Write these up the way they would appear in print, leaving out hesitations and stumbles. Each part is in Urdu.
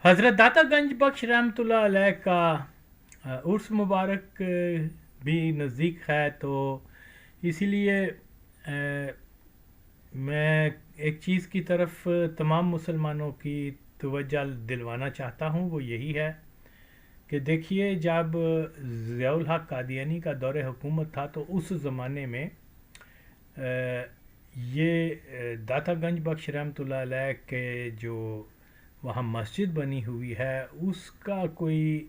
حضرت داتا گنج بخش رحمۃ اللہ علیہ کا عرس مبارک بھی نزدیک ہے، تو اسی لیے میں ایک چیز کی طرف تمام مسلمانوں کی توجہ دلوانا چاہتا ہوں، وہ یہی ہے کہ دیکھیے، جب ضیاء الحق قادیانی کا دور حکومت تھا تو اس زمانے میں یہ داتا گنج بخش رحمۃ اللہ علیہ کے جو وہاں مسجد بنی ہوئی ہے اس کا کوئی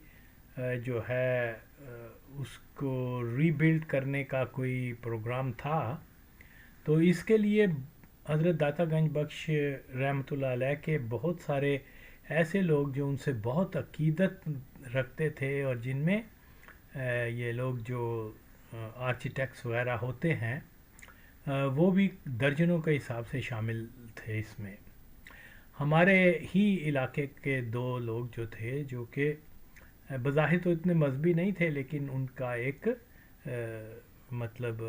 جو ہے اس کو ری بلڈ کرنے کا کوئی پروگرام تھا، تو اس کے لیے حضرت داتا گنج بخش رحمۃ اللہ علیہ کے بہت سارے ایسے لوگ جو ان سے بہت عقیدت رکھتے تھے، اور جن میں یہ لوگ جو آرکیٹیکٹس وغیرہ ہوتے ہیں وہ بھی درجنوں کے حساب سے شامل تھے اس میں۔ ہمارے ہی علاقے کے دو لوگ جو تھے، جو کہ بظاہر تو اتنے مذہبی نہیں تھے، لیکن ان کا ایک مطلب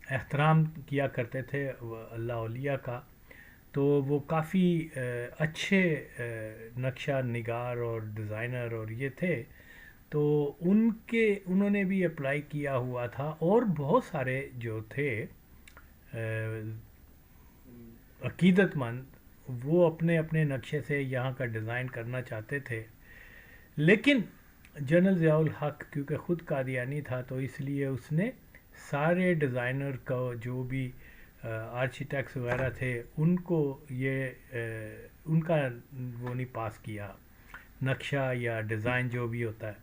احترام کیا کرتے تھے اللہ اولیاء کا، تو وہ کافی اچھے نقشہ نگار اور ڈیزائنر اور یہ تھے، تو انہوں نے بھی اپلائی کیا ہوا تھا، اور بہت سارے جو تھے عقیدت مند، وہ اپنے اپنے نقشے سے یہاں کا ڈیزائن کرنا چاہتے تھے، لیکن جنرل ضیاء الحق کیونکہ خود قادیانی تھا، تو اس لیے اس نے سارے ڈیزائنر کا جو بھی آرکیٹیکٹس وغیرہ تھے ان کو یہ ان کا وہ نہیں پاس کیا، نقشہ یا ڈیزائن جو بھی ہوتا ہے،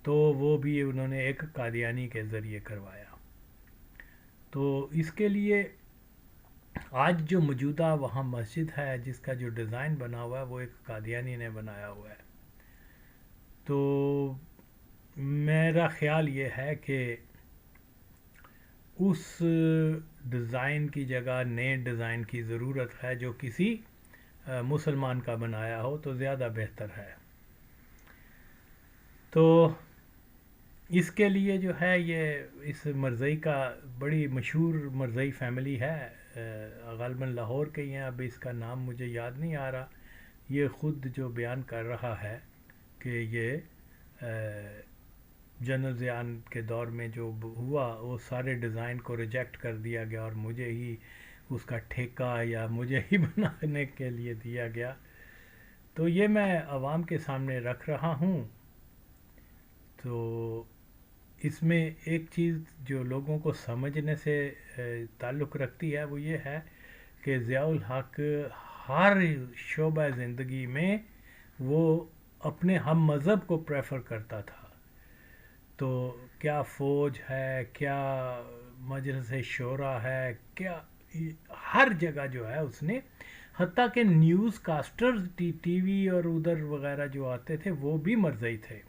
تو وہ بھی انہوں نے ایک قادیانی کے ذریعے کروایا۔ تو اس کے لیے آج جو موجودہ وہاں مسجد ہے جس کا جو ڈیزائن بنا ہوا ہے وہ ایک قادیانی نے بنایا ہوا ہے، تو میرا خیال یہ ہے کہ اس ڈیزائن کی جگہ نئے ڈیزائن کی ضرورت ہے جو کسی مسلمان کا بنایا ہو تو زیادہ بہتر ہے۔ تو اس کے لیے جو ہے یہ اس مرزئی کا بڑی مشہور مرزئی فیملی ہے، غالباً لاہور کے ہی ہیں، اب اس کا نام مجھے یاد نہیں آ رہا، یہ خود جو بیان کر رہا ہے کہ یہ جنرل ضیاء کے دور میں جو ہوا وہ سارے ڈیزائن کو ریجیکٹ کر دیا گیا اور مجھے ہی اس کا ٹھیکہ یا مجھے ہی بنانے کے لیے دیا گیا، تو یہ میں عوام کے سامنے رکھ رہا ہوں۔ تو اس میں ایک چیز جو لوگوں کو سمجھنے سے تعلق رکھتی ہے وہ یہ ہے کہ ضیاء الحق ہر شعبہ زندگی میں وہ اپنے ہم مذہب کو پریفر کرتا تھا، تو کیا فوج ہے، کیا مجلس شورا ہے، کیا ہر جگہ جو ہے اس نے، حتیٰ کہ نیوز کاسٹرز ٹی وی اور ادھر وغیرہ جو آتے تھے وہ بھی مرزئی تھے۔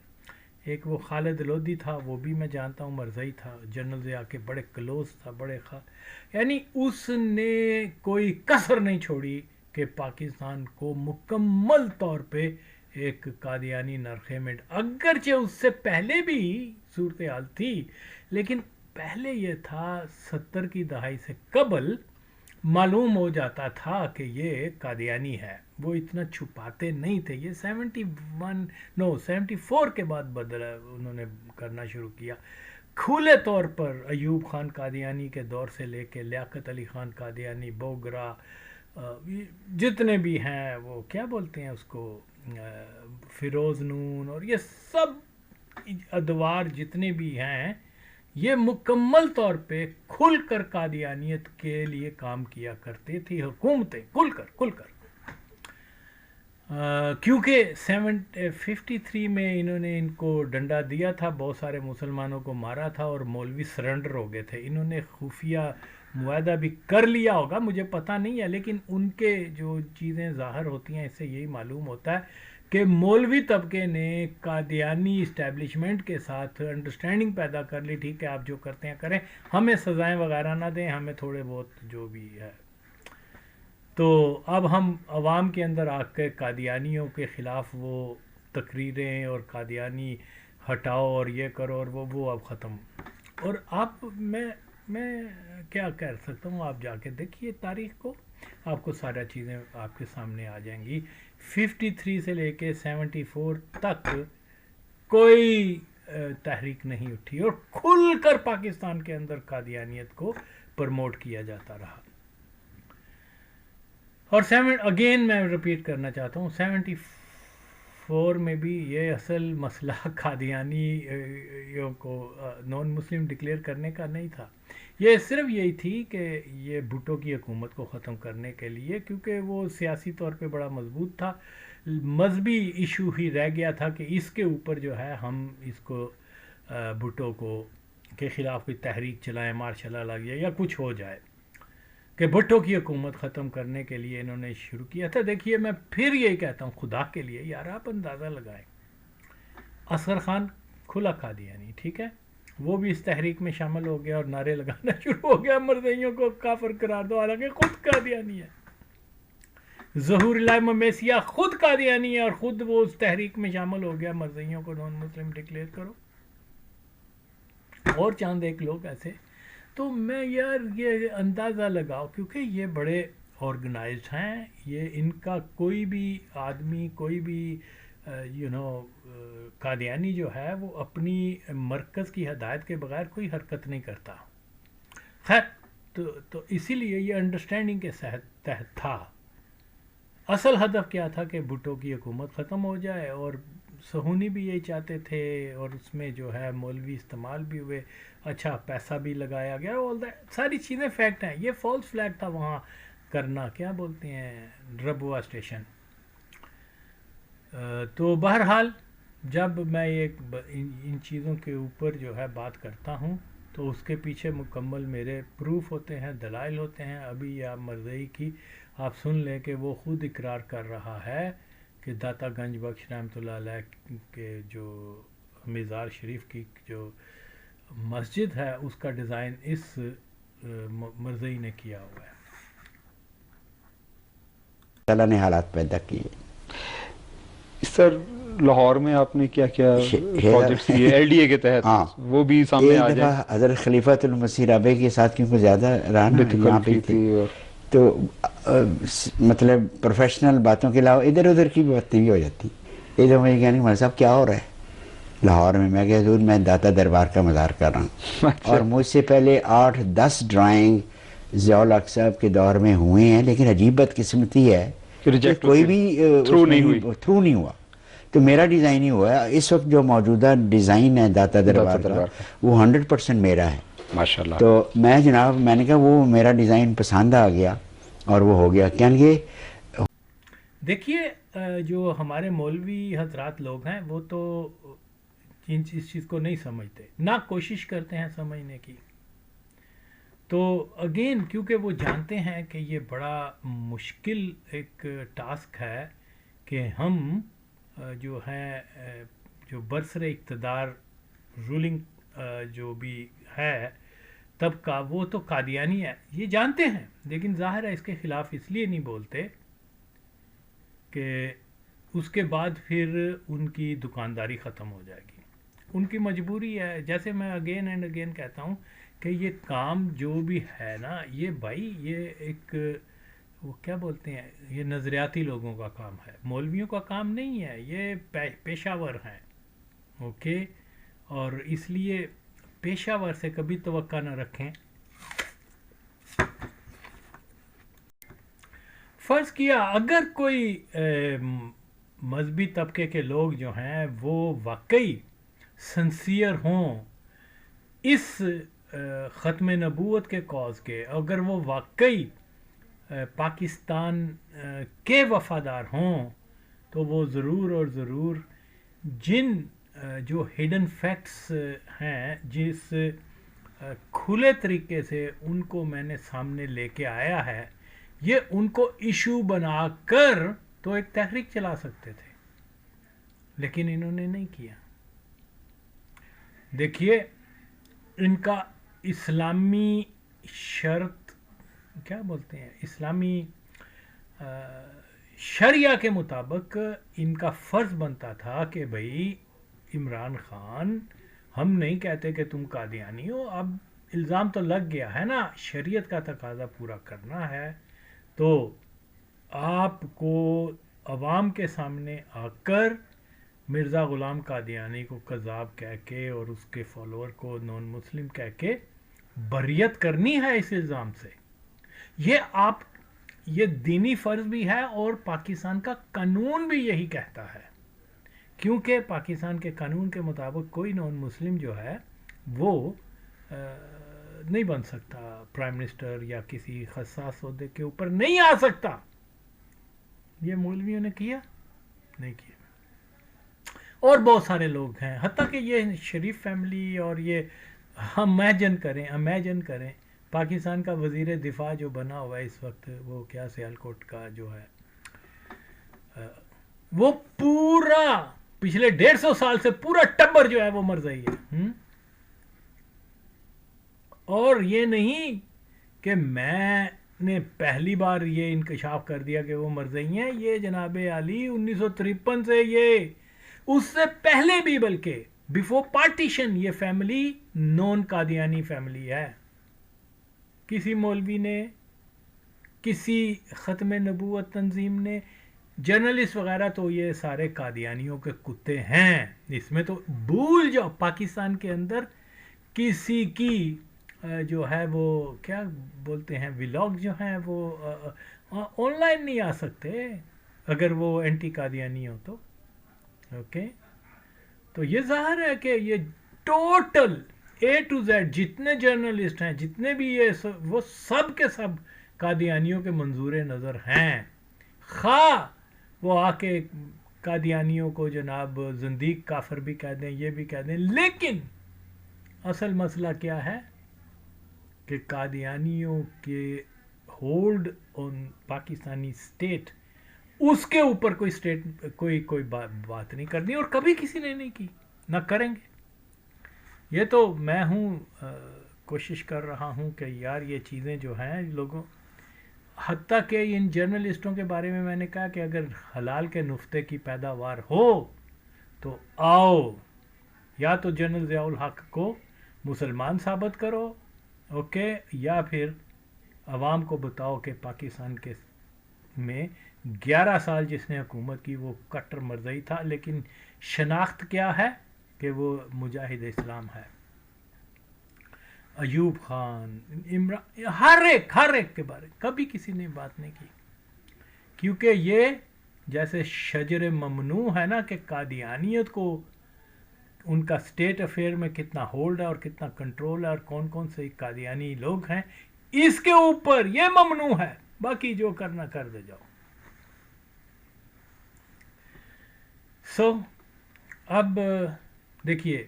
ایک وہ خالد لودھی تھا، وہ بھی میں جانتا ہوں مرزئی تھا، جنرل ضیاء کے بڑے کلوز تھا، یعنی اس نے کوئی کسر نہیں چھوڑی کہ پاکستان کو مکمل طور پہ ایک قادیانی نرخیمنٹ، اگرچہ اس سے پہلے بھی صورتحال تھی، لیکن پہلے یہ تھا 70 کی دہائی سے قبل معلوم ہو جاتا تھا کہ یہ قادیانی ہے، وہ اتنا چھپاتے نہیں تھے، یہ 74 کے بعد بدلا انہوں نے کرنا شروع کیا کھلے طور پر، ایوب خان قادیانی کے دور سے لے کے لیاقت علی خان قادیانی، بوگرا، جتنے بھی ہیں وہ کیا بولتے ہیں اس کو، فیروز نون، اور یہ سب ادوار جتنے بھی ہیں یہ مکمل طور پہ کھل کر قادیانیت کے لیے کام کیا کرتی تھی حکومتیں، کھل کر کیونکہ 53 میں انہوں نے ان کو ڈنڈا دیا تھا، بہت سارے مسلمانوں کو مارا تھا اور مولوی سرنڈر ہو گئے تھے، انہوں نے خفیہ معاہدہ بھی کر لیا ہوگا، مجھے پتہ نہیں ہے، لیکن ان کے جو چیزیں ظاہر ہوتی ہیں اس سے یہی معلوم ہوتا ہے کہ مولوی طبقے نے قادیانی اسٹیبلشمنٹ کے ساتھ انڈرسٹینڈنگ پیدا کر لی، ٹھیک ہے آپ جو کرتے ہیں کریں، ہمیں سزائیں وغیرہ نہ دیں، ہمیں تھوڑے بہت جو بھی ہے۔ تو اب ہم عوام کے اندر آ کے قادیانیوں کے خلاف وہ تقریریں اور قادیانی ہٹاؤ اور یہ کرو اور وہ اب ختم، اور آپ میں کیا کہہ سکتا ہوں، آپ جا کے دیکھیے تاریخ کو، آپ کو سارا چیزیں آپ کے سامنے آ جائیں گی 53 سے لے کے 74 تک کوئی تحریک نہیں اٹھی اور کھل کر پاکستان کے اندر قادیانیت کو پرموٹ کیا جاتا رہا. اور اگین میں ریپیٹ کرنا چاہتا ہوں 74 میں بھی یہ اصل مسئلہ قادیانیوں کو نان مسلم ڈکلیئر کرنے کا نہیں تھا. یہ صرف یہی تھی کہ یہ بھٹو کی حکومت کو ختم کرنے کے لیے، کیونکہ وہ سیاسی طور پہ بڑا مضبوط تھا. مذہبی ایشو ہی رہ گیا تھا کہ اس کے اوپر جو ہے ہم اس کو بھٹو کو کے خلاف کوئی تحریک چلائیں، مارشل لا لگ جائے یا کچھ ہو جائے، کہ بھٹو کی حکومت ختم کرنے کے لیے انہوں نے شروع کیا تھا. دیکھیے میں پھر یہی کہتا ہوں، خدا کے لیے یار آپ اندازہ لگائیں، اصغر خان کھلا قادیانی، ٹھیک ہے، وہ بھی اس تحریک میں شامل ہو گیا اور نعرے لگانا شروع ہو گیا مرزائیوں کو کافر قرار دو، حالانکہ خود قادیانی ہے. ظہور اللہ ممیسیہ خود قادیانی ہے اور خود وہ اس تحریک میں شامل ہو گیا، مرزائیوں کو نان مسلم ڈکلیئر کرو، اور چاند ایک لوگ ایسے. تو میں یار یہ اندازہ لگاؤ، کیونکہ یہ بڑے آرگنائزڈ ہیں، یہ ان کا کوئی بھی آدمی، کوئی بھی قادیانی جو ہے وہ اپنی مرکز کی ہدایت کے بغیر کوئی حرکت نہیں کرتا. خیر تو اسی لیے یہ انڈرسٹینڈنگ کے تحت تھا. اصل ہدف کیا تھا کہ بھٹو کی حکومت ختم ہو جائے، اور سہونی بھی یہی چاہتے تھے، اور اس میں جو ہے مولوی استعمال بھی ہوئے، اچھا پیسہ بھی لگایا گیا، ساری چیزیں فیکٹ ہیں. یہ فالس فلیگ تھا وہاں کرنا، کیا بولتے ہیں، ربوا اسٹیشن. تو بہرحال جب میں ان چیزوں کے اوپر جو ہے بات کرتا ہوں تو اس کے پیچھے مکمل میرے پروف ہوتے ہیں، دلائل ہوتے ہیں. ابھی آپ مرزائی کی آپ سن لیں کہ وہ خود اقرار کر رہا ہے کہ داتا گنج بخش رحمۃ اللہ علیہ کے جو مزار شریف کی جو مسجد ہے اس کا ڈیزائن اس مرزائی نے کیا ہوا ہے. اللہ نے حالات پیدا کیے. سر لاہور میں آپ نے کیا کیا پروجیکٹس کیے ایل ڈی اے کے تحت؟ ہاں وہ بھی سامنے آ ایک جائیں. دفعہ حضرت خلیفۃ المسیح رابع کے ساتھ کیونکہ زیادہ رہا نا یہاں پہ تھے، تو مطلب پروفیشنل باتوں کے علاوہ ادھر ادھر کی بھی باتیں بھی ہو جاتی. ایک دفعہ مجھے کہنے مولانا صاحب کیا ہو رہا ہے لاہور میں؟ میں کہ حضور میں داتا دربار کا مزار کر رہا ہوں، اور مجھ سے پہلے 8-10 ڈرائنگ ضیاء الحق صاحب کے دور میں ہوئے ہیں، لیکن عجیب بدقسمتی ہے کہ کوئی بھی تھرو نہیں ہوا. تو میرا ڈیزائن ہی ہوا ہے. اس وقت جو موجودہ ڈیزائن ہے داتا دربار کا وہ 100% میرا ہے ماشاءاللہ. تو میں جناب میں نے کہا وہ میرا ڈیزائن پسند آ گیا اور وہ ہو گیا. کیا یہ دیکھیے جو ہمارے مولوی حضرات لوگ ہیں وہ تو اس چیز کو نہیں سمجھتے، نہ کوشش کرتے ہیں سمجھنے کی. تو اگین کیونکہ وہ جانتے ہیں کہ یہ بڑا مشکل ایک ٹاسک ہے کہ ہم جو ہے جو برسر اقتدار رولنگ جو بھی ہے طبقہ وہ تو قادیانی ہے، یہ جانتے ہیں، لیکن ظاہر ہے اس کے خلاف اس لیے نہیں بولتے کہ اس کے بعد پھر ان کی دکانداری ختم ہو جائے گی. ان کی مجبوری ہے. جیسے میں اگین اینڈ اگین کہتا ہوں کہ یہ کام جو بھی ہے نا، یہ بھائی یہ ایک وہ کیا بولتے ہیں، یہ نظریاتی لوگوں کا کام ہے، مولویوں کا کام نہیں ہے. یہ پیشہ ور ہیں، اوکے، اور اس لیے پیشہ ور سے کبھی توقع نہ رکھیں. فرض کیا اگر کوئی مذہبی طبقے کے لوگ جو ہیں وہ واقعی سنسیئر ہوں اس ختم نبوت کے کاز کے، اگر وہ واقعی پاکستان کے وفادار ہوں، تو وہ ضرور اور ضرور جن جو ہڈن فیکٹس ہیں، جس کھلے طریقے سے ان کو میں نے سامنے لے کے آیا ہے، یہ ان کو ایشو بنا کر تو ایک تحریک چلا سکتے تھے، لیکن انہوں نے نہیں کیا. دیکھیے ان کا اسلامی شرط کیا بولتے ہیں، اسلامی شریعہ کے مطابق ان کا فرض بنتا تھا کہ بھئی عمران خان، ہم نہیں کہتے کہ تم قادیانی ہو، اب الزام تو لگ گیا ہے نا، شریعت کا تقاضا پورا کرنا ہے، تو آپ کو عوام کے سامنے آ کر مرزا غلام قادیانی کو کذاب کہہ کے اور اس کے فالوور کو نان مسلم کہہ کے بریت کرنی ہے اس الزام سے. یہ دینی فرض بھی ہے اور پاکستان کا قانون بھی یہی کہتا ہے، کیونکہ پاکستان کے قانون کے مطابق کوئی نان مسلم جو ہے وہ نہیں بن سکتا پرائم منسٹر یا کسی حساس عہدے کے اوپر نہیں آ سکتا. یہ مولویوں نے کیا نہیں کیا، اور بہت سارے لوگ ہیں، حتیٰ کہ یہ شریف فیملی. اور یہ ہم امیجن کریں پاکستان کا وزیر دفاع جو بنا ہوا ہے اس وقت، وہ کیا سیالکوٹ کا جو ہے، وہ پورا پچھلے 150 سال سے پورا ٹبر جو ہے وہ مرزائی ہے. اور یہ نہیں کہ میں نے پہلی بار یہ انکشاف کر دیا کہ وہ مرزائی ہیں. یہ جناب علی 1953 سے، یہ اس سے پہلے بھی، بلکہ بیفور پارٹیشن یہ فیملی نون قادیانی فیملی ہے. کسی مولوی نے، کسی ختم نبوت تنظیم نے، جرنلسٹ وغیرہ تو یہ سارے قادیانیوں کے کتے ہیں. اس میں تو بھول جاؤ. پاکستان کے اندر کسی کی جو ہے وہ کیا بولتے ہیں ولاگ جو ہیں وہ آن لائن نہیں آ سکتے اگر وہ اینٹی قادیانی ہو تو. اوکے، تو یہ ظاہر ہے کہ یہ ٹوٹل A to Z جتنے جرنلسٹ ہیں، جتنے بھی یہ وہ سب کے سب قادیانیوں کے منظور نظر ہیں. خواہ وہ آ کے قادیانیوں کو جناب زندیق کافر بھی کہہ دیں، یہ بھی کہہ دیں، لیکن اصل مسئلہ کیا ہے کہ قادیانیوں کے ہولڈ آن پاکستانی اسٹیٹ، اس کے اوپر کوئی بات نہیں کرنی، اور کبھی کسی نے نہیں کی، نہ کریں گے. یہ تو میں ہوں کوشش کر رہا ہوں کہ یار یہ چیزیں جو ہیں لوگوں، حتیٰ کہ ان جرنلسٹوں کے بارے میں نے کہا کہ اگر حلال کے نفتے کی پیداوار ہو تو آؤ، یا تو جنرل ضیاء الحق کو مسلمان ثابت کرو، اوکے، یا پھر عوام کو بتاؤ کہ پاکستان کے میں 11 سال جس نے حکومت کی وہ کٹر مرزائی تھا، لیکن شناخت کیا ہے کہ وہ مجاہد اسلام ہے. ایوب خان، عمران، ہر ایک کے بارے کبھی کسی نے بات نہیں کی، کیونکہ یہ جیسے شجر ممنوع ہے نا کہ قادیانیت کو ان کا اسٹیٹ افیئر میں کتنا ہولڈ ہے اور کتنا کنٹرول ہے اور کون کون سے قادیانی لوگ ہیں، اس کے اوپر یہ ممنوع ہے، باقی جو کرنا کر دے جاؤ. اب دیکھیے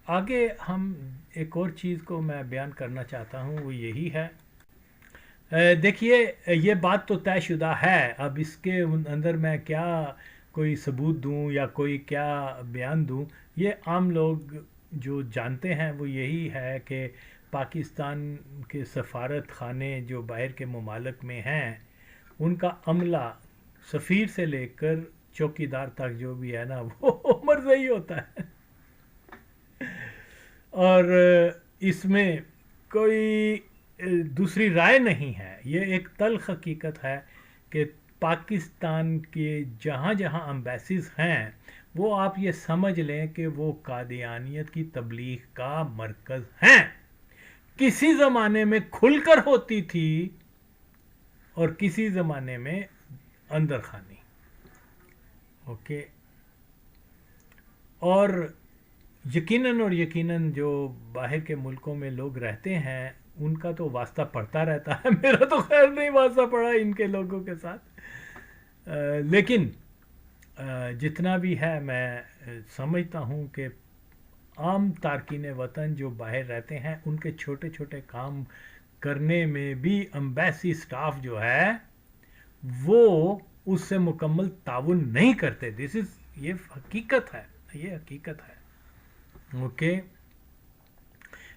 آگے ہم ایک اور چیز کو میں بیان کرنا چاہتا ہوں، وہ یہی ہے. دیکھیے یہ بات تو طے شدہ ہے، اب اس کے اندر میں کیا کوئی ثبوت دوں یا کوئی کیا بیان دوں. یہ عام لوگ جو جانتے ہیں وہ یہی ہے کہ پاکستان کے سفارت خانے جو باہر کے ممالک میں ہیں، ان کا عملہ سفیر سے لے کر چوکیدار تک جو بھی ہے نا وہ مرزائی ہوتا ہے. اور اس میں کوئی دوسری رائے نہیں ہے. یہ ایک تلخ حقیقت ہے کہ پاکستان کے جہاں جہاں امبیسیز ہیں وہ آپ یہ سمجھ لیں کہ وہ قادیانیت کی تبلیغ کا مرکز ہیں. کسی زمانے میں کھل کر ہوتی تھی اور کسی زمانے میں اندر خانی. اوکے، اور یقیناً جو باہر کے ملکوں میں لوگ رہتے ہیں ان کا تو واسطہ پڑتا رہتا ہے. میرا تو خیر نہیں واسطہ پڑا ان کے لوگوں کے ساتھ، لیکن جتنا بھی ہے میں سمجھتا ہوں کہ عام تارکین وطن جو باہر رہتے ہیں ان کے چھوٹے چھوٹے کام کرنے میں بھی امبیسی سٹاف جو ہے وہ اس سے مکمل تعاون نہیں کرتے. یہ حقیقت ہے، یہ حقیقت ہے. اوکے،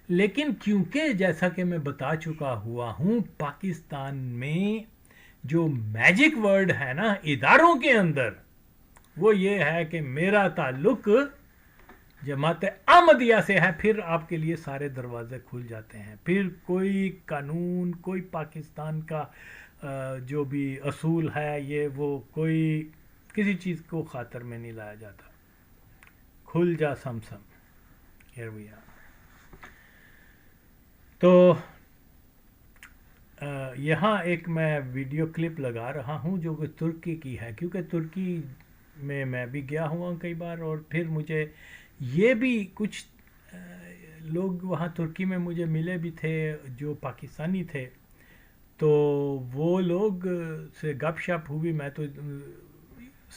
لیکن کیونکہ جیسا کہ میں بتا چکا ہوا ہوں پاکستان میں جو میجک ورڈ ہے نا اداروں کے اندر، وہ یہ ہے کہ میرا تعلق جماعت احمدیہ سے ہے، پھر آپ کے لیے سارے دروازے کھل جاتے ہیں. پھر کوئی قانون، کوئی پاکستان کا جو بھی اصول ہے یہ وہ کوئی کسی چیز کو خاطر میں نہیں لایا جاتا. کھل جا سمسم. Here we are. تو یہاں ایک میں ویڈیو کلپ لگا رہا ہوں جو کہ ترکی کی ہے، کیونکہ ترکی میں بھی گیا ہوا کئی بار، اور پھر مجھے یہ بھی کچھ لوگ وہاں ترکی میں مجھے ملے بھی تھے جو پاکستانی تھے، تو وہ لوگ سے گپ شپ ہوئی. میں تو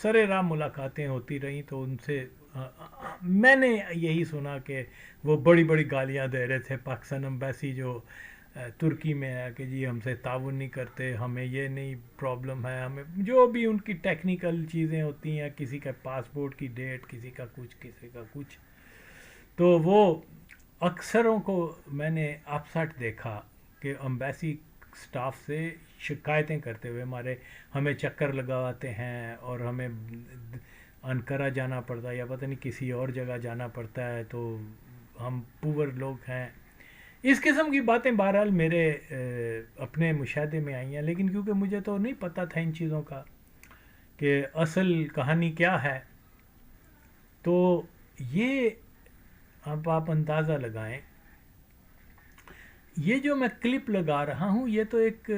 سر راہ ملاقاتیں ہوتی رہیں، تو ان سے میں نے یہی سنا کہ وہ بڑی بڑی گالیاں دے رہے تھے پاکستان ایمبیسی جو ترکی میں ہے کہ جی ہم سے تعاون نہیں کرتے، ہمیں یہ نہیں پرابلم ہے، ہمیں جو بھی ان کی ٹیکنیکل چیزیں ہوتی ہیں، کسی کا پاسپورٹ کی ڈیٹ، کسی کا کچھ کسی کا کچھ. تو وہ اکثروں کو میں نے اپسٹ دیکھا کہ ایمبیسی سٹاف سے شکایتیں کرتے ہوئے ہمیں چکر لگاتے ہیں، اور ہمیں انقرہ جانا پڑتا ہے یا پتہ نہیں کسی اور جگہ جانا پڑتا ہے، تو ہم پور لوگ ہیں. اس قسم کی باتیں بہرحال میرے اپنے مشاہدے میں آئی ہیں، لیکن کیونکہ مجھے تو نہیں پتہ تھا ان چیزوں کا کہ اصل کہانی کیا ہے، تو یہ اب آپ اندازہ لگائیں. یہ جو میں کلپ لگا رہا ہوں یہ تو ایک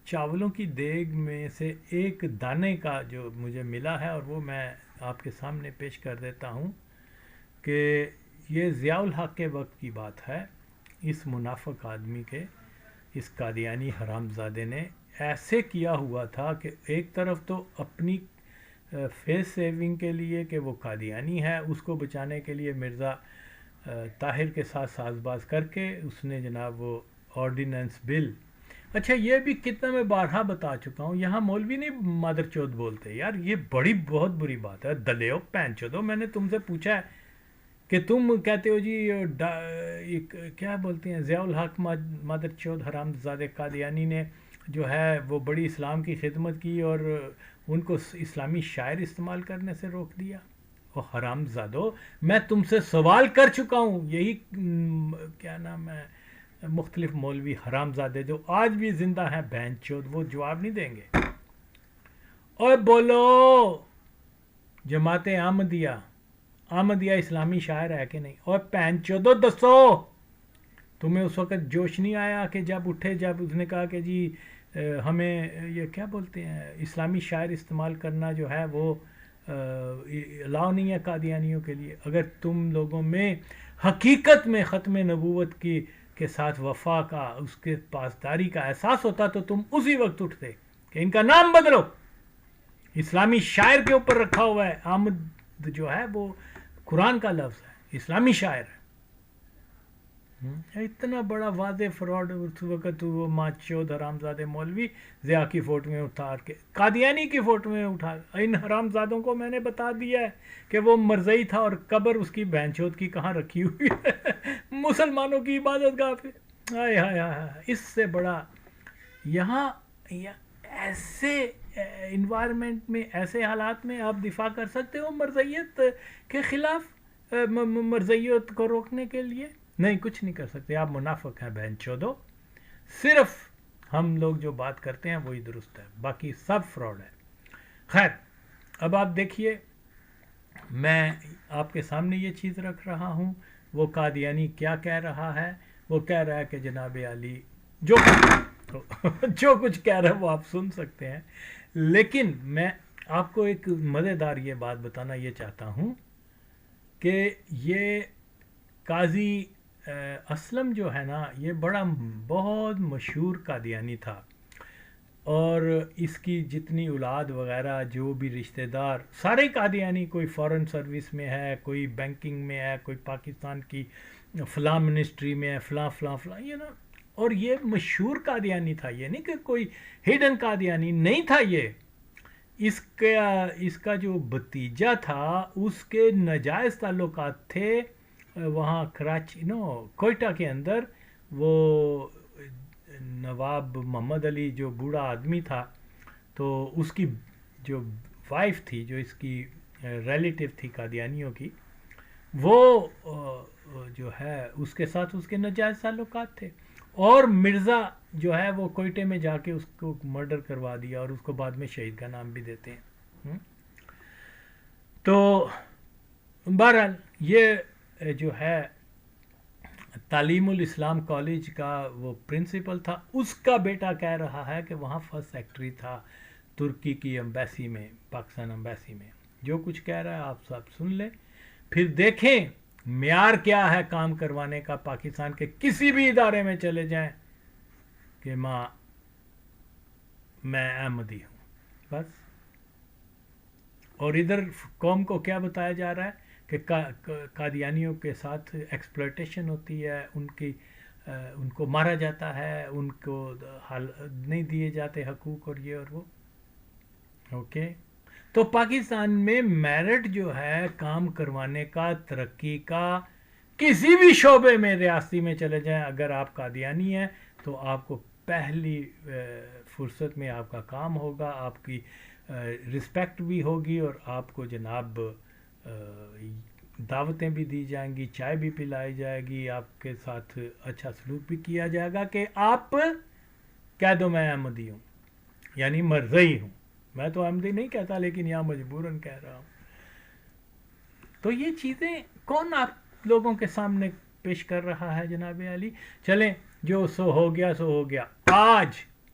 چاولوں کی دیگ میں سے ایک دانے کا جو مجھے ملا ہے، اور وہ میں آپ کے سامنے پیش کر دیتا ہوں کہ یہ ضیاء الحق کے وقت کی بات ہے. اس منافق آدمی کے، اس قادیانی حرام زادے نے ایسے کیا ہوا تھا کہ ایک طرف تو اپنی فیس سیونگ کے لیے کہ وہ قادیانی ہے، اس کو بچانے کے لیے مرزا طاہر کے ساتھ ساز باز کر کے اس نے جناب وہ آرڈیننس بل. اچھا یہ بھی کتنا میں بارہا بتا چکا ہوں، یہاں مولوی نہیں مادر چود بولتے یار، یہ بہت بری بات ہے. دلیو پین چودو، میں نے تم سے پوچھا ہے کہ تم کہتے ہو جی کیا بولتے ہیں ضیاء الحق مادر چود حرام زادے قادیانی نے جو ہے وہ بڑی اسلام کی خدمت کی اور ان کو اسلامی شاعر استعمال کرنے سے روک دیا. وہ حرام زادو، میں تم سے سوال کر چکا ہوں، یہی کیا نام ہے مختلف مولوی حرام زادے جو آج بھی زندہ ہیں بہن چود، وہ جواب نہیں دیں گے. اور بولو جماعت احمدیہ اسلامی شاعر ہے کہ نہیں؟ اور بہن چودو دسو تمہیں اس وقت جوش نہیں آیا کہ جب اٹھے، جب اس نے کہا کہ جی ہمیں یہ کیا بولتے ہیں اسلامی شاعر استعمال کرنا جو ہے وہ الاؤ نہیں ہے قادیانیوں کے لیے. اگر تم لوگوں میں حقیقت میں ختم نبوت کے ساتھ وفا کا، اس کے پاسداری کا احساس ہوتا تو تم اسی وقت اٹھتے کہ ان کا نام بدلو. اسلامی شاعر کے اوپر رکھا ہوا ہے، احمد جو ہے وہ قرآن کا لفظ ہے، اسلامی شاعر ہے. اتنا بڑا واضح فراڈ اس وقت وہ ماچود حرامزادے مولوی ضیاء کی فوٹو میں اٹھا کے قادیانی کی فوٹو میں اٹھا. ان حرامزادوں کو میں نے بتا دیا ہے کہ وہ مرزئی تھا اور قبر اس کی بہن چود کی کہاں رکھی ہوئی ہے مسلمانوں کی عبادت گاہ پہ. ہائے ہائے ہائے، اس سے بڑا یہاں ایسے انوائرمنٹ میں، ایسے حالات میں آپ دفاع کر سکتے ہو مرزیت کے خلاف، مرزیت کو روکنے کے لیے؟ نہیں، کچھ نہیں کر سکتے. آپ منافق ہیں بہن چودو. صرف ہم لوگ جو بات کرتے ہیں وہی درست ہے، باقی سب فراڈ ہے. خیر، اب آپ دیکھیے میں آپ کے سامنے یہ چیز رکھ رہا ہوں. وہ قادیانی کیا کہہ رہا ہے؟ وہ کہہ رہا ہے کہ جناب علی جو کچھ کہہ رہا ہے وہ آپ سن سکتے ہیں، لیکن میں آپ کو ایک مزیدار یہ بات بتانا یہ چاہتا ہوں کہ یہ قاضی اسلم جو ہے نا، یہ بہت مشہور قادیانی تھا، اور اس کی جتنی اولاد وغیرہ جو بھی رشتہ دار سارے قادیانی، کوئی فارن سروس میں ہے، کوئی بینکنگ میں ہے، کوئی پاکستان کی فلاں منسٹری میں ہے، فلاں فلاں فلاں، یہ نا. اور یہ مشہور قادیانی تھا، یہ نہیں کہ کوئی ہڈن قادیانی نہیں تھا. یہ اس کا جو بھتیجا تھا اس کے ناجائز تعلقات تھے وہاں کراچی کوئٹہ کے اندر. وہ نواب محمد علی جو بوڑھا آدمی تھا، تو اس کی جو وائف تھی، جو اس کی ریلیٹیو تھی قادیانیوں کی، وہ جو ہے اس کے ساتھ اس کے ناجائز تعلقات تھے. اور مرزا جو ہے وہ کوئٹے میں جا کے اس کو مرڈر کروا دیا اور اس کو بعد میں شہید کا نام بھی دیتے ہیں. تو بہرحال یہ جو ہے تعلیم الاسلام کالج کا وہ پرنسپل تھا، اس کا بیٹا کہہ رہا ہے کہ وہاں فرسٹ سیکٹری تھا ترکی کی امبیسی میں، پاکستان امبیسی میں. جو کچھ کہہ رہا ہے آپ سب سن لیں، پھر دیکھیں معیار کیا ہے کام کروانے کا. پاکستان کے کسی بھی ادارے میں چلے جائیں کہ میں احمدی ہوں بس. اور ادھر قوم کو کیا بتایا جا رہا ہے کہ قادیانیوں کے ساتھ ایکسپلوٹیشن ہوتی ہے، ان کو مارا جاتا ہے، ان کو حل نہیں دیے جاتے حقوق اور یہ اور وہ. اوکے، تو پاکستان میں میرٹ جو ہے کام کروانے کا، ترقی کا، کسی بھی شعبے میں ریاستی میں چلے جائیں، اگر آپ قادیانی ہیں تو آپ کو پہلی فرصت میں آپ کا کام ہوگا، آپ کی رسپیکٹ بھی ہوگی، اور آپ کو جناب دعوتیں بھی دی جائیں گی، چائے بھی پلائی جائے گی، آپ کے ساتھ اچھا سلوک بھی کیا جائے گا کہ آپ کہہ دو میں احمدی ہوں، یعنی مرزئی ہوں. میں تو احمدی نہیں کہتا، لیکن یہاں مجبوراً کہہ رہا ہوں. تو یہ چیزیں کون آپ لوگوں کے سامنے پیش کر رہا ہے جناب علی؟ چلیں، جو سو ہو گیا سو ہو گیا.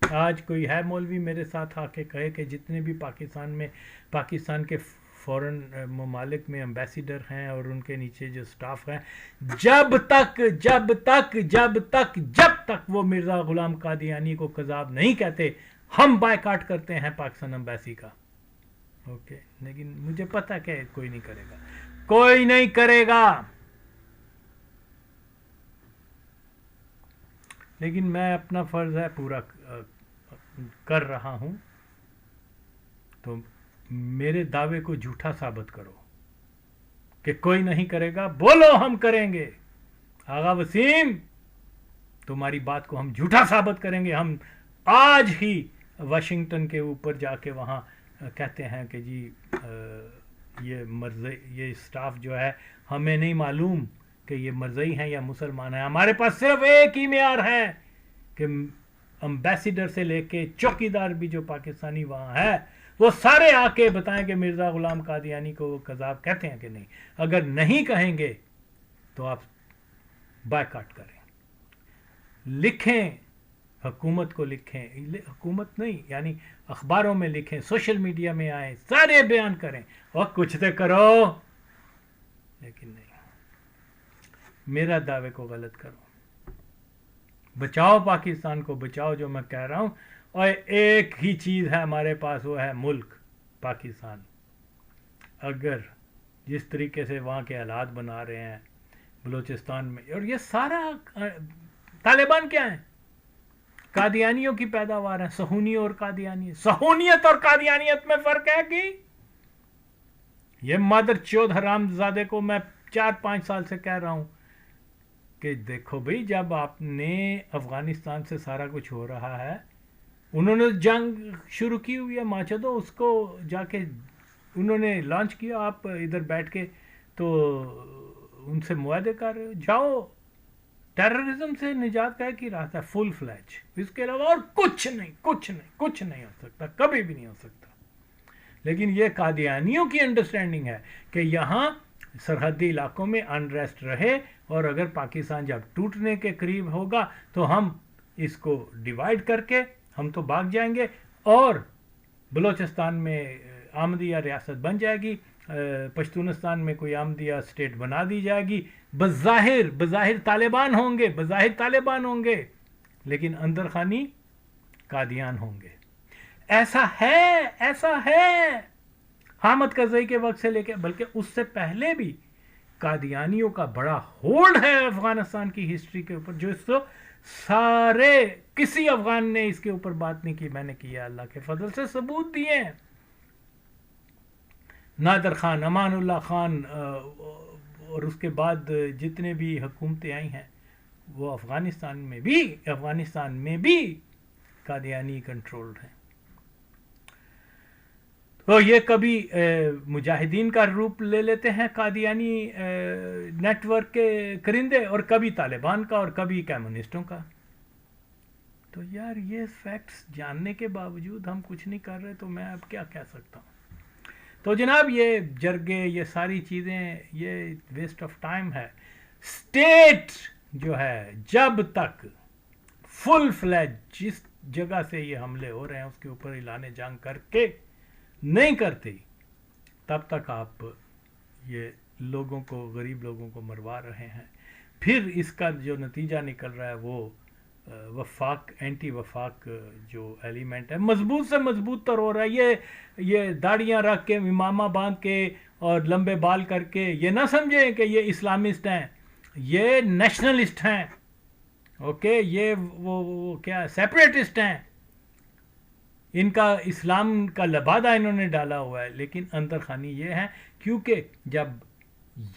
آج کوئی ہے مولوی میرے ساتھ آ کے کہے کہ جتنے بھی پاکستان کے فورن ممالک میں امبیسیڈر ہیں اور ان کے نیچے جو سٹاف ہیں، جب تک وہ مرزا غلام قادیانی کو کذاب نہیں کہتے، ہم بائیکاٹ کرتے ہیں پاکستان امبیسی کا. اوکے، لیکن مجھے پتا کہ کوئی نہیں کرے گا. لیکن میں اپنا فرض ہے پورا کر رہا ہوں. تو میرے دعوے کو جھوٹا ثابت کرو کہ کوئی نہیں کرے گا، بولو ہم کریں گے. آغا وسیم، تمہاری بات کو ہم جھوٹا ثابت کریں گے. ہم آج ہی واشنگٹن کے اوپر جا کے وہاں کہتے ہیں کہ جی یہ اسٹاف جو ہے، ہمیں نہیں معلوم کہ یہ مرزئی ہیں یا مسلمان ہیں. ہمارے پاس صرف ایک ہی معیار ہے کہ امبیسیڈر سے لے کے چوکیدار بھی جو پاکستانی وہاں ہے، وہ سارے آ کے بتائیں کہ مرزا غلام قادیانی کو وہ کذاب کہتے ہیں کہ نہیں. اگر نہیں کہیں گے تو آپ بائیکاٹ کریں. لکھیں، حکومت کو لکھیں، حکومت نہیں یعنی اخباروں میں لکھیں، سوشل میڈیا میں آئیں، سارے بیان کریں اور کچھ تو کرو. لیکن نہیں، میرا دعوے کو غلط کرو. بچاؤ پاکستان کو، بچاؤ جو میں کہہ رہا ہوں. اور ایک ہی چیز ہے ہمارے پاس، وہ ہے ملک پاکستان. اگر جس طریقے سے وہاں کے حالات بنا رہے ہیں بلوچستان میں، اور یہ سارا طالبان کیا ہیں؟ قادیانیوں کی پیداوار ہیں. صہونی اور قادیانی، صہونیت اور قادیانیت میں فرق ہے کہ یہ مادر چود حرام زادے کو میں 4-5 سال سے کہہ رہا ہوں کہ دیکھو بھئی، جب آپ نے افغانستان سے سارا کچھ ہو رہا ہے، انہوں نے جنگ شروع کی ہوئی ہے، ماچدو اس کو جا کے انہوں نے لانچ کیا. آپ ادھر بیٹھ کے تو ان سے معاہدے کر رہے ہو. جاؤ، ٹیررزم سے نجات کا کی راستہ ہے فل فلیج. اس کے علاوہ اور کچھ نہیں ہو سکتا، کبھی بھی نہیں ہو سکتا. لیکن یہ قادیانیوں کی انڈرسٹینڈنگ ہے کہ یہاں سرحدی علاقوں میں انریسٹ رہے، اور اگر پاکستان جب ٹوٹنے کے قریب ہوگا تو ہم اس کو ڈیوائیڈ کر کے ہم تو بھاگ جائیں گے، اور بلوچستان میں آمدیہ ریاست بن جائے گی، پشتونستان میں کوئی آمدیہ اسٹیٹ بنا دی جائے گی. بظاہر طالبان ہوں گے لیکن اندر خانی قادیان ہوں گے. ایسا ہے حامد کرزئی کے وقت سے لے کے، بلکہ اس سے پہلے بھی قادیانیوں کا بڑا ہولڈ ہے افغانستان کی ہسٹری کے اوپر، جو اس کو سارے کسی افغان نے اس کے اوپر بات نہیں کی. میں نے کیا، اللہ کے فضل سے ثبوت دیے ہیں. نادر خان، امان اللہ خان، اور اس کے بعد جتنے بھی حکومتیں آئی ہیں، وہ افغانستان میں بھی قادیانی کنٹرولڈ ہیں. تو یہ کبھی مجاہدین کا روپ لے لیتے ہیں قادیانی نیٹ ورک کے کرندے، اور کبھی طالبان کا، اور کبھی کمیونسٹوں کا. تو یار یہ فیکٹس جاننے کے باوجود ہم کچھ نہیں کر رہے، تو میں اب کیا کہہ سکتا ہوں. تو جناب یہ جرگے، یہ ساری چیزیں، یہ ویسٹ آف ٹائم ہے. اسٹیٹ جو ہے جب تک فل فلیج جس جگہ سے یہ حملے ہو رہے ہیں اس کے اوپر اعلان جنگ کر کے نہیں کرتے، تب تک آپ یہ لوگوں کو، غریب لوگوں کو مروا رہے ہیں. پھر اس کا جو نتیجہ نکل رہا ہے وہ وفاق، اینٹی وفاق جو ایلیمنٹ ہے مضبوط سے مضبوط تر ہو رہا ہے. یہ داڑیاں رکھ کے، امامہ باندھ کے اور لمبے بال کر کے یہ نہ سمجھیں کہ یہ اسلامسٹ ہیں، یہ نیشنلسٹ ہیں. اوکے، یہ وہ کیا سیپریٹسٹ ہیں. ان کا اسلام کا لبادہ انہوں نے ڈالا ہوا ہے، لیکن اندر خانی یہ ہے کیونکہ جب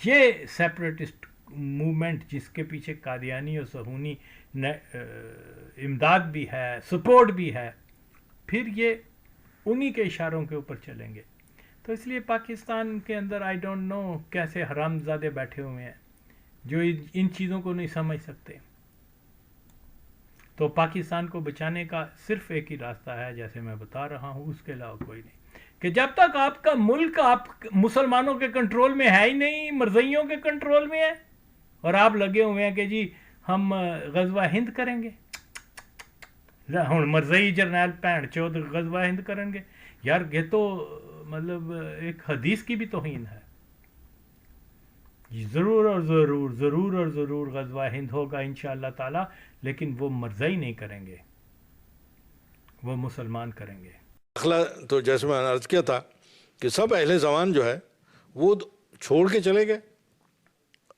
یہ سیپریٹسٹ موومنٹ جس کے پیچھے قادیانی اور صہیونی امداد بھی ہے، سپورٹ بھی ہے، پھر یہ انہی کے اشاروں کے اوپر چلیں گے. تو اس لیے پاکستان کے اندر آئی ڈونٹ نو کیسے حرام زادے بیٹھے ہوئے ہیں جو ان چیزوں کو نہیں سمجھ سکتے. تو پاکستان کو بچانے کا صرف ایک ہی راستہ ہے، جیسے میں بتا رہا ہوں، اس کے علاوہ کوئی نہیں. کہ جب تک آپ کا ملک آپ مسلمانوں کے کنٹرول میں ہے ہی نہیں، مرزائیوں کے کنٹرول میں ہے، اور آپ لگے ہوئے ہیں کہ جی ہم غزوہ ہند کریں گے. ہوں مرزائی جرنیل پینٹ چود غزوہ ہند کریں گے. یار یہ تو مطلب ایک حدیث کی بھی توہین ہے. ضرور اور ضرور، ضرور اور ضرور غزوہ ہند ہوگا انشاءاللہ تعالی، لیکن وہ مرزائی نہیں کریں گے، وہ مسلمان کریں گے. تو جیسے میں نے عرض کیا تھا کہ سب اہل زمان جو ہے وہ چھوڑ کے چلے گئے.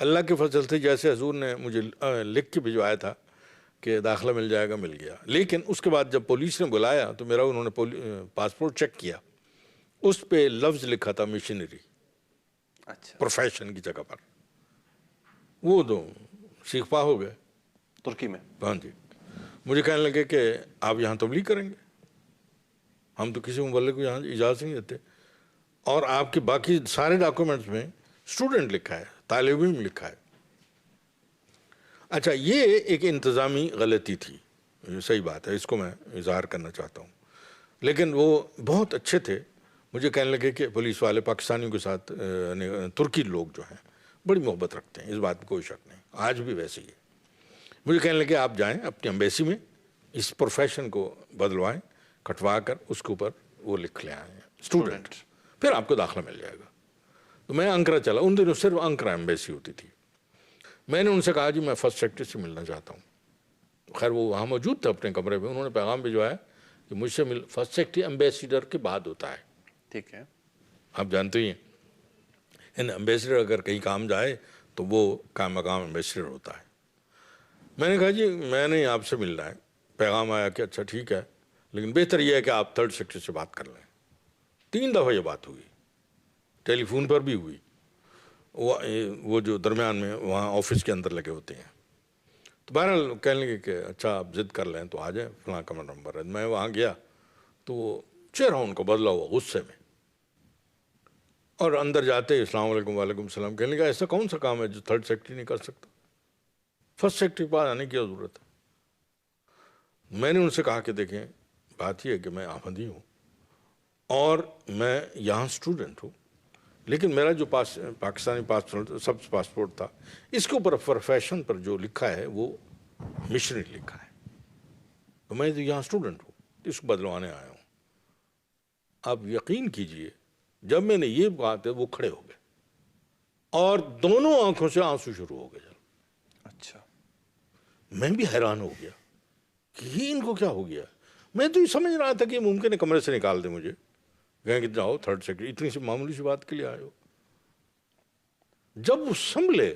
اللہ کے فضل سے جیسے حضور نے مجھے لکھ کے بھجوایا تھا کہ داخلہ مل جائے گا، مل گیا. لیکن اس کے بعد جب پولیس نے بلایا تو میرا انہوں نے پاسپورٹ چیک کیا، اس پہ لفظ لکھا تھا مشنری. اچھا، پروفیشن کی جگہ پر. وہ تو سیخ پا ہو گئے ترکی میں. ہاں جی. مجھے کہنے لگے کہ آپ یہاں تبلیغ کریں گے، ہم تو کسی مبلغ کو یہاں اجازت نہیں دیتے، اور آپ کے باقی سارے ڈاکومنٹس میں اسٹوڈنٹ لکھا ہے، طالب علم لکھا ہے. اچھا، یہ ایک انتظامی غلطی تھی، صحیح بات ہے، اس کو میں اظہار کرنا چاہتا ہوں. لیکن وہ بہت اچھے تھے. مجھے کہنے لگے کہ پولیس والے پاکستانیوں کے ساتھ ترکی لوگ جو ہیں بڑی محبت رکھتے ہیں، اس بات میں کوئی شک نہیں، آج بھی ویسے ہی ہے. مجھے کہنے لگے آپ جائیں اپنی ایمبیسی میں اس پروفیشن کو بدلوائیں، کٹوا کر اس کے اوپر وہ لکھ لے آئیں اسٹوڈنٹ، پھر آپ کو داخلہ مل جائے گا. تو میں انکرا چلا. ان دنوں صرف انکرا ایمبیسی ہوتی تھی. میں نے ان سے کہا جی میں فرسٹ سیکرٹری سے ملنا چاہتا ہوں. خیر وہ وہاں موجود تھے اپنے کمرے میں. انہوں نے پیغام بھجوایا کہ مجھ سے فرسٹ سیکرٹری ایمبیسیڈر کے بعد ہوتا ہے. ٹھیک ہے، آپ جانتے ہی ہیں ایمبیسیڈر اگر کہیں کام جائے تو وہ کام مقام ایمبیسیڈر ہوتا ہے. میں نے کہا جی میں نے آپ سے ملنا ہے. پیغام آیا کہ اچھا ٹھیک ہے، لیکن بہتر یہ ہے کہ آپ تھرڈ سیکرٹری سے بات کر لیں. 3 دفعہ یہ بات ہوئی، ٹیلی فون پر بھی ہوئی. وہ جو درمیان میں وہاں آفس کے اندر لگے ہوتے ہیں. تو بہرحال کہنے لگے کہ اچھا آپ ضد کر لیں تو آ جائیں، فلاں کمرہ نمبر ہے. میں وہاں گیا تو وہ چہرہ ان کو بدلا ہوا غصے میں، اور اندر جاتے السلام علیکم وعلیکم السلام. کہنے لگا ایسا کون سا کام ہے جو تھرڈ سیکرٹری نہیں کر سکتا، فرسٹ سیکرٹری پاس آنے کی ضرورت ہے. میں نے ان سے کہا کہ دیکھیں بات یہ ہے کہ میں احمدی ہوں اور میں یہاں اسٹوڈنٹ ہوں، لیکن میرا جو پاکستانی سب پاسپورٹ تھا اس کے اوپر پروفیشن پر جو لکھا ہے وہ مشنری لکھا ہے، تو میں یہاں اسٹوڈنٹ ہوں، اس کو بدلوانے آیا ہوں. آپ یقین کیجئے جب میں نے یہ بات ہے وہ کھڑے ہو گئے اور دونوں آنکھوں سے آنسو شروع ہو گئے. اچھا، میں بھی حیران ہو گیا کہ یہ ان کو کیا ہو گیا. میں تو یہ سمجھ رہا تھا کہ ممکن ہے کمرے سے نکال دیں مجھے، کہیں کہ جاؤ تھرڈ سیکرٹری، اتنی سی معمولی سی بات کے لیے آئے ہو. جب وہ سنبھلے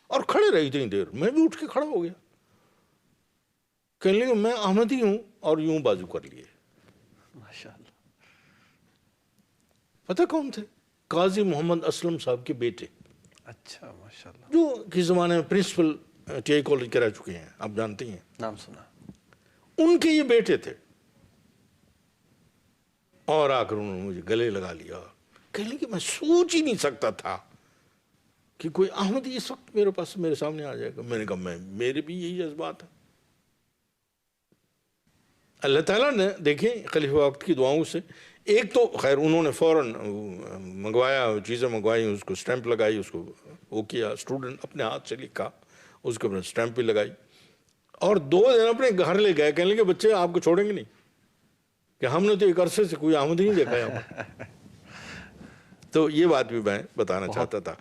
اور کھڑے رہی اتنی دیر، میں بھی اٹھ کے کھڑا ہو گیا. کہنے لگے میں احمدی ہوں، اور یوں بازو کر لیے. ماشاءاللہ. پتہ کون تھے؟ قاضی محمد اسلم صاحب کے بیٹے. اچھا، ماشاءاللہ. جو کس زمانے میں پرنسپل ٹی آئی کالج کے رہ چکے ہیں، آپ جانتے ہیں، نام سنا. ان کے یہ بیٹے تھے. اور آ کر انہوں نے مجھے گلے لگا لیا. کہنے لگے میں سوچ ہی نہیں سکتا تھا کہ کوئی احمدی اس وقت میرے پاس میرے سامنے آ جائے گا. میں نے کہا میرے بھی یہی جذبات ہے. اللہ تعالیٰ نے دیکھیں خلیفہ وقت کی دعاؤں سے ایک تو خیر انہوں نے فوراً منگوایا، چیزیں منگوائیں، اس کو سٹیمپ لگائی، اس کو وہ کیا، اسٹوڈنٹ اپنے ہاتھ سے لکھا، اس کے اوپر سٹیمپ بھی لگائی، اور 2 دن اپنے گھر لے گئے، کہنے لگے بچے آپ کو چھوڑیں گے نہیں، کہ ہم نے تو ایک عرصے سے کوئی آمد نہیں دیکھا یہاں پر۔ تو یہ بات بھی میں بتانا چاہتا تھا۔